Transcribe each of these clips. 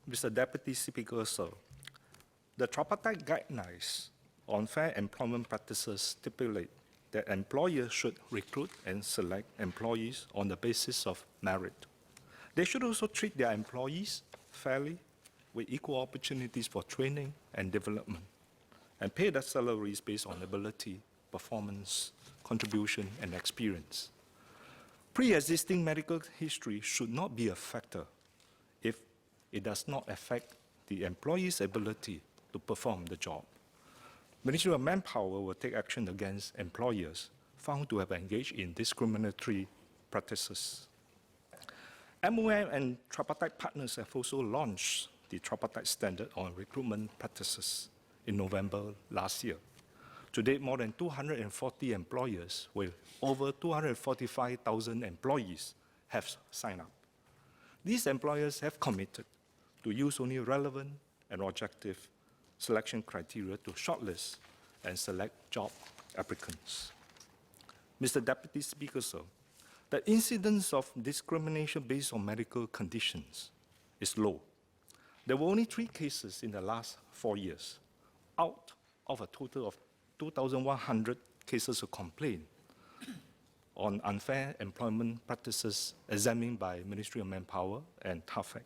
Mr. Deputy Speaker, sir, the tripartite guidelines on fair employment practices stipulate that employers should recruit and select employees on the basis of merit. They should also treat their employees fairly, with equal opportunities for training and development, and pay their salaries based on ability, performance, contribution, and experience. Pre-existing medical history should not be a factor if it does not affect the employee's ability to perform the job. Ministry of Manpower will take action against employers found to have engaged in discriminatory practices. MOM and tripartite partners have also launched the tripartite standard on recruitment practices in November last year. To date, more than 240 employers with over 245,000 employees have signed up. These employers have committed to use only relevant and objective selection criteria to shortlist and select job applicants. Mr. Deputy Speaker, sir, the incidence of discrimination based on medical conditions is low. There were only 3 cases in the last 4 years, out of a total of 2,100 cases of complaint on unfair employment practices examined by Ministry of Manpower and TAFEC.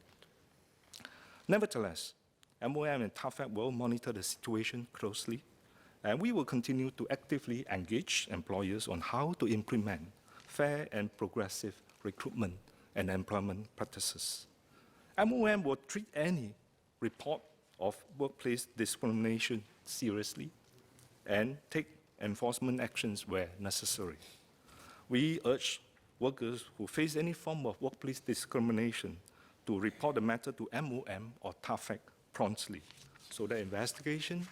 Nevertheless, MOM and TAFEC will monitor the situation closely, and we will continue to actively engage employers on how to implement fair and progressive recruitment and employment practices. MOM will treat any report of workplace discrimination seriously and take enforcement actions where necessary. We urge workers who face any form of workplace discrimination to report the matter to MOM or TAFEC promptly, so that investigation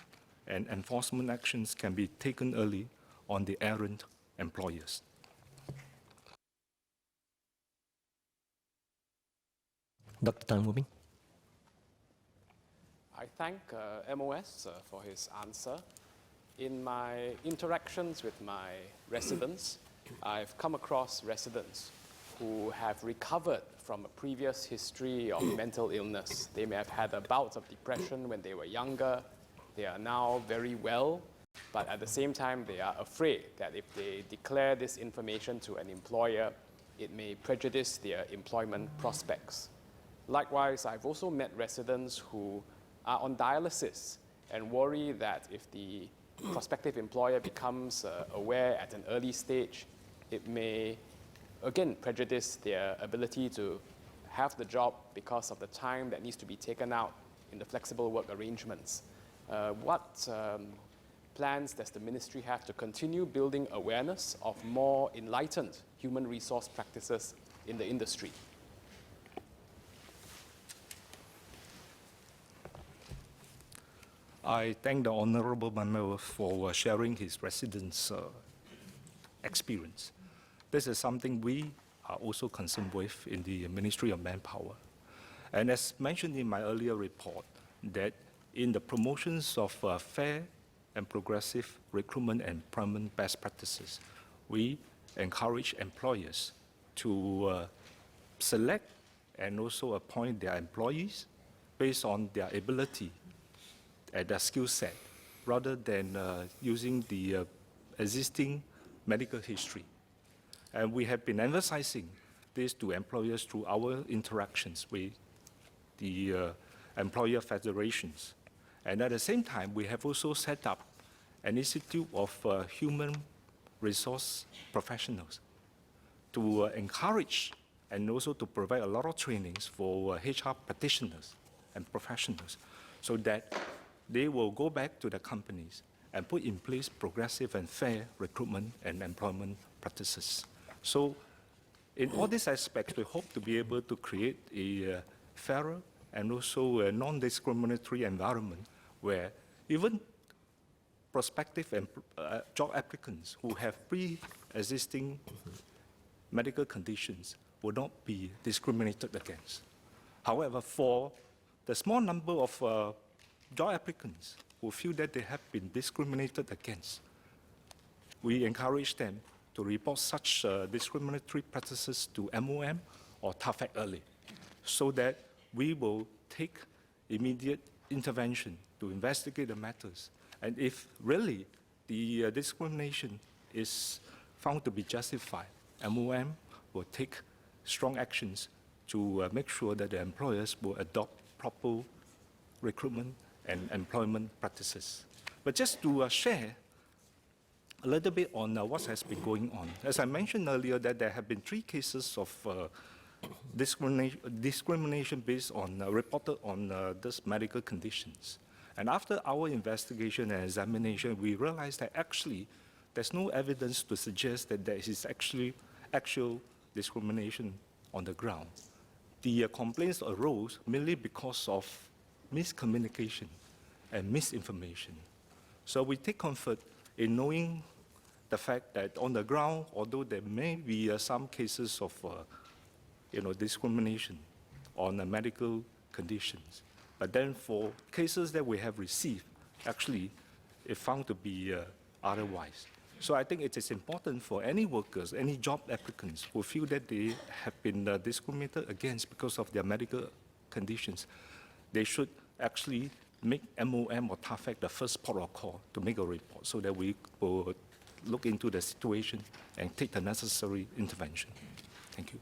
and enforcement actions can be taken early on the errant employers. Dr. Tan Wu Ming. I thank MOS for his answer. In my interactions with my residents, I've come across residents who have recovered from a previous history of mental illness. They may have had a bout of depression when they were younger. They are now very well, but at the same time, they are afraid that if they declare this information to an employer, it may prejudice their employment prospects. Likewise, I've also met residents who are on dialysis and worry that if the prospective employer becomes aware at an early stage, it may again prejudice their ability to have the job because of the time that needs to be taken out in the flexible work arrangements. What plans does the ministry have to continue building awareness of more enlightened human resource practices in the industry? I thank the Honourable Member for sharing his residents' experience. This is something we are also concerned with in the Ministry of Manpower. And as mentioned in my earlier report, that in the promotions of fair and progressive recruitment and employment best practices, we encourage employers to select and also appoint their employees based on their ability and their skill set, rather than using the existing medical history. And we have been emphasizing this to employers through our interactions with the employer federations. And at the same time, we have also set up an institute of human resource professionals to encourage and also to provide a lot of trainings for HR practitioners and professionals, so that they will go back to the companies and put in place progressive and fair recruitment and employment practices. So in all these aspects, we hope to be able to create a fairer and also a non-discriminatory environment where even prospective job applicants who have pre-existing medical conditions will not be discriminated against. However, for the small number of job applicants who feel that they have been discriminated against, we encourage them to report such discriminatory practices to MOM or TAFEC early, so that we will take immediate intervention to investigate the matters. And if really the discrimination is found to be justified, MOM will take strong actions to make sure that the employers will adopt proper recruitment and employment practices. But just to share a little bit on what has been going on. As I mentioned earlier, that there have been 3 cases of discrimination based on reported on these medical conditions. And after our investigation and examination, we realized that actually there's no evidence to suggest that there is actually actual discrimination on the ground. The complaints arose mainly because of miscommunication and misinformation. So we take comfort in knowing the fact that on the ground, although there may be some cases of discrimination on the medical conditions, but then for cases that we have received, actually, it found to be otherwise. So I think it is important for any workers, any job applicants who feel that they have been discriminated against because of their medical conditions, they should actually make MOM or TAFEC the first port of call to make a report so that we will look into the situation and take the necessary intervention. Thank you.